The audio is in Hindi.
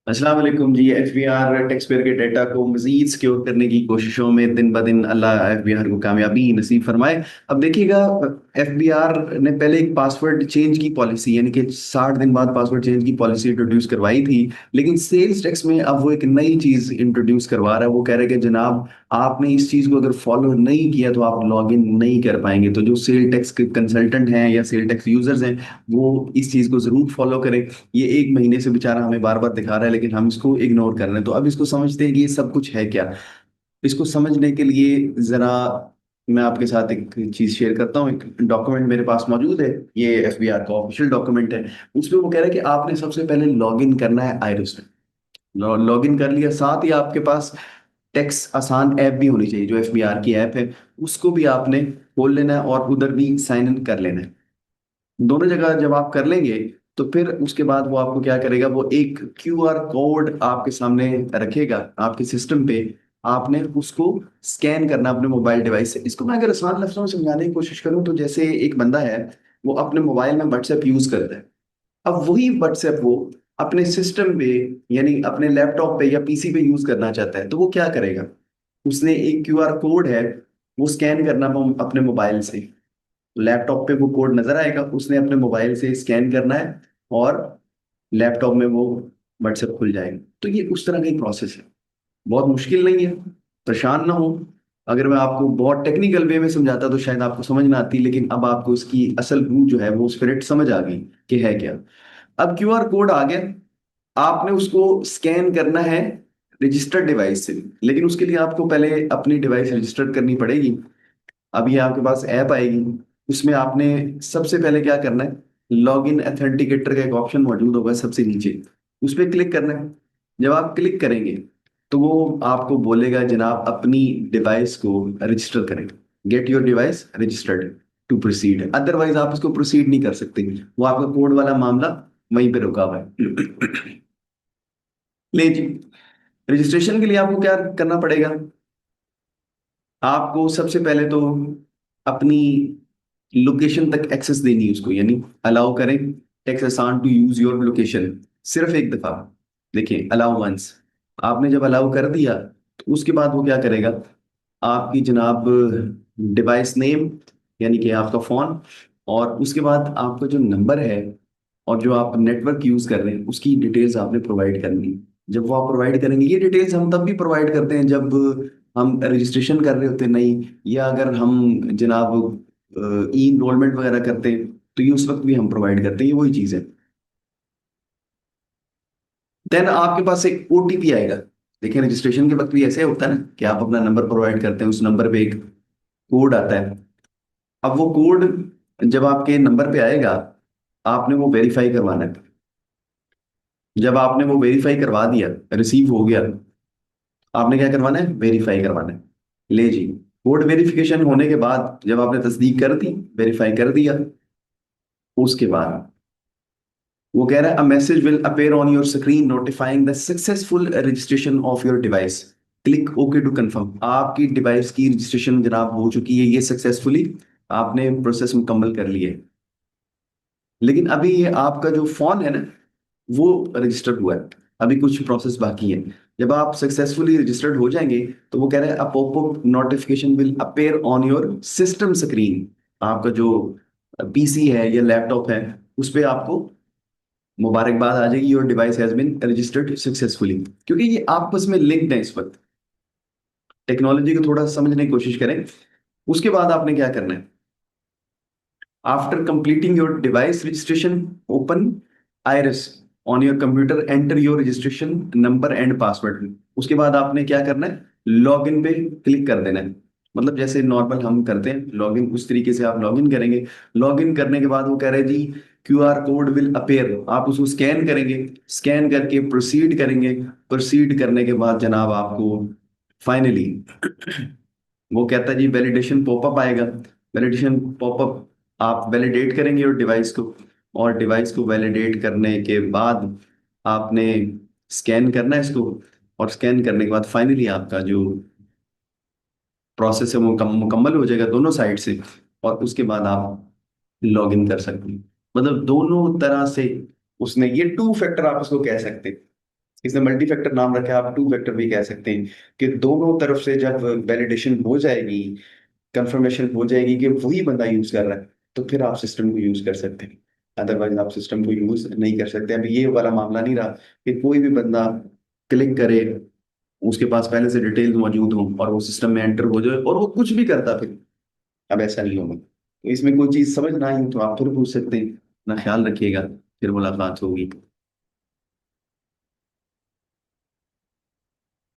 अस्सलाम वालेकुम जी। एफबीआर टैक्स पेयर के डेटा को मजीद सिक्योर करने की कोशिशों में दिन ब दिन अल्लाह एफबीआर को कामयाबी नसीब फरमाए। अब देखिएगा, एफबीआर ने पहले एक पासवर्ड चेंज की पॉलिसी यानी कि 60 दिन बाद पासवर्ड चेंज की पॉलिसी इंट्रोड्यूस करवाई थी। लेकिन सेल्स टैक्स में अब वो एक नई चीज इंट्रोड्यूस करवा रहा है। वो कह रहे हैं कि जनाब, आपने इस चीज को अगर फॉलो नहीं किया तो आप लॉग इन नहीं कर पाएंगे। तो जो सेल टैक्स के कंसल्टेंट हैं या सेल टैक्स यूजर्स हैं, वो इस चीज को जरूर फॉलो करें। ये 1 महीने से बेचारा हमें बार बार दिखा रहा है, लेकिन हम इसको इग्नोर कर रहे हैं। तो अब इसको समझते हैं कि ये सब कुछ है क्या। इसको समझने के लिए जरा मैं आपके साथ एक चीज शेयर करता हूँ। एक डॉक्यूमेंट मेरे पास मौजूद है। ये एफबीआर का ऑफिशियल डॉक्यूमेंट है। उसमें वो कह रहा है कि आपने सबसे पहले लॉग इन करना है आयरिस में। लॉग इन कर लिया, साथ ही आपके पास टैक्स आसान ऐप भी होनी चाहिए, जो एफबीआर की ऐप है। उसको भी आपने खोल लेना है और उधर भी साइन इन कर लेना है। दोनों जगह जब आप कर लेंगे, तो फिर उसके बाद वो आपको क्या करेगा, वो एक क्यूआर कोड आपके सामने रखेगा आपके सिस्टम पे। आपने उसको स्कैन करना अपने मोबाइल डिवाइस से। इसको मैं अगर आसान लफ्जों में समझाने की कोशिश करूं, तो जैसे एक बंदा है, वो अपने मोबाइल में व्हाट्सएप यूज करता है। अब वही व्हाट्सएप वो अपने सिस्टम पे, यानी अपने लैपटॉप पे या पीसी पे यूज करना चाहता है। तो वो क्या करेगा, उसने एक क्यूआर कोड है, वो स्कैन करना अपने मोबाइल से। लैपटॉप पे वो कोड नजर आएगा, उसने अपने मोबाइल से स्कैन करना है और लैपटॉप में वो व्हाट्सएप खुल जाएगा। तो ये उस तरह का प्रोसेस है। बहुत मुश्किल नहीं है, परेशान ना हो। अगर मैं आपको बहुत टेक्निकल वे में समझाता तो शायद आपको समझ ना आती, लेकिन अब आपको इसकी असल रूह जो है, वो स्पिरिट समझ आ गई कि है क्या। अब क्यूआर कोड आ गया, आपने उसको स्कैन करना है रजिस्टर्ड डिवाइस से। लेकिन उसके लिए आपको पहले अपनी डिवाइस रजिस्टर करनी पड़ेगी। अब ये आपके पास ऐप आएगी, उसमें आपने सबसे पहले क्या करना है, लॉग इन अथेंटिकेटर का एक ऑप्शन मौजूद होगा सबसे नीचे, उस पर क्लिक करना है। जब आप क्लिक करेंगे, तो वो आपको बोलेगा जनाब अपनी डिवाइस को रजिस्टर करें। Get your device registered to proceed. Otherwise आप इसको प्रोसीड नहीं कर सकते। वो आपका कोड वाला मामला वहीं पे रुका हुआ है। ले जी, रजिस्ट्रेशन के लिए आपको क्या करना पड़ेगा। आपको सबसे पहले तो अपनी लोकेशन तक एक्सेस देनी है उसको, यानी अलाउ करें टेक्स्ट आसान टू यूज योर लोकेशन सिर्फ एक दफा। देखिए, अलाउ वंस। आपने जब अलाउ कर दिया, तो उसके बाद वो क्या करेगा, आपकी जनाब डिवाइस नेम, यानी कि आपका फोन, और उसके बाद आपका जो नंबर है और जो आप नेटवर्क यूज कर रहे हैं, उसकी डिटेल्स आपने प्रोवाइड करनी। जब वो आप प्रोवाइड करेंगे, ये डिटेल्स हम तब भी प्रोवाइड करते हैं जब हम रजिस्ट्रेशन कर रहे होते हैं नहीं, या अगर हम जनाब ई इनरोलमेंट वगैरह करते हैं, तो ये उस वक्त भी हम प्रोवाइड करते हैं। ये वही चीज़ है। देन आपके पास एक ओटीपी आएगा। देखिए, रजिस्ट्रेशन के वक्त भी ऐसे होता है ना कि आप अपना नंबर प्रोवाइड करते हैं, उस नंबर पे एक कोड आता है। अब वो कोड जब आपके नंबर पे आएगा, आपने वो वेरीफाई करवाना है। जब आपने वो वेरीफाई करवा दिया, रिसीव हो गया, आपने क्या करवाना है, वेरीफाई करवाना है। ले जी, कोड वेरिफिकेशन होने के बाद जब आपने तस्दीक कर दी, वेरीफाई कर दिया, उसके बाद वो कह रहा है, a message will appear on your screen notifying the successful registration of your device. Click okay to confirm. आपकी डिवाइस की रजिस्ट्रेशन जनाब हो चुकी है, ये सक्सेसफुली आपने प्रोसेस मुकम्मल कर लिया है। लेकिन अभी ये आपका जो फोन है ना, वो रजिस्टर्ड हुआ है। अभी कुछ प्रोसेस बाकी है। जब आप सक्सेसफुली रजिस्टर्ड हो जाएंगे, तो वो कह रहे हैं a popup notification will appear on your system screen. आपका जो पीसी है या लैपटॉप है, उस पे आपको मुबारकबाद आ जाएगी, your device has been registered successfully. क्योंकि ये आपस में लिंक्ड है इस वक्त। टेक्नोलॉजी को थोड़ा समझने की कोशिश करें। उसके बाद आपने क्या करना है, after completing your device registration, open iris on your computer, enter your registration number and password. उसके बाद आपने क्या करना है, लॉग इन पे क्लिक कर देना है। मतलब जैसे नॉर्मल हम करते हैं लॉगिन, उस तरीके से आप लॉगिन करेंगे। लॉगिन करने के बाद वो कह रहे हैं जी, क्यूआर कोड विल अपेयर। आप उसको स्कैन करेंगे, स्कैन करके प्रोसीड करेंगे। प्रोसीड करने के बाद जनाब आपको फाइनली वो कहता है जी, वैलिडेशन पॉपअप आएगा। वैलिडेशन पॉपअप, आप वैलिडेट करेंगे और डिवाइस को, और डिवाइस को वैलिडेट करने के बाद आपने स्कैन करना है इसको। और स्कैन करने के बाद फाइनली आपका जो प्रोसेस है वो मुकम्मल हो जाएगा दोनों साइड से। और उसके बाद आप लॉग इन कर सकते हैं। मतलब दोनों तरह से उसने, ये टू फैक्टर आप उसको कह सकते हैं। इसने मल्टी फैक्टर नाम रखा है, आप टू फैक्टर भी कह सकते हैं, कि दोनों तरफ से जब वैलिडेशन हो जाएगी, कंफर्मेशन हो जाएगी कि वही बंदा यूज कर रहा है, तो फिर आप सिस्टम को यूज कर सकते हैं। अदरवाइज आप सिस्टम को यूज नहीं कर सकते। अभी ये वाला मामला नहीं रहा कि कोई भी बंदा क्लिक करे, उसके पास पहले से डिटेल मौजूद हो और वो सिस्टम में एंटर हो जाए और वो कुछ भी करता फिर। अब ऐसा नहीं होगा। तो इसमें कोई चीज समझ ना आई हो तो आप फिर पूछ सकते हैं। अपना ख्याल रखिएगा, फिर मुलाकात होगी।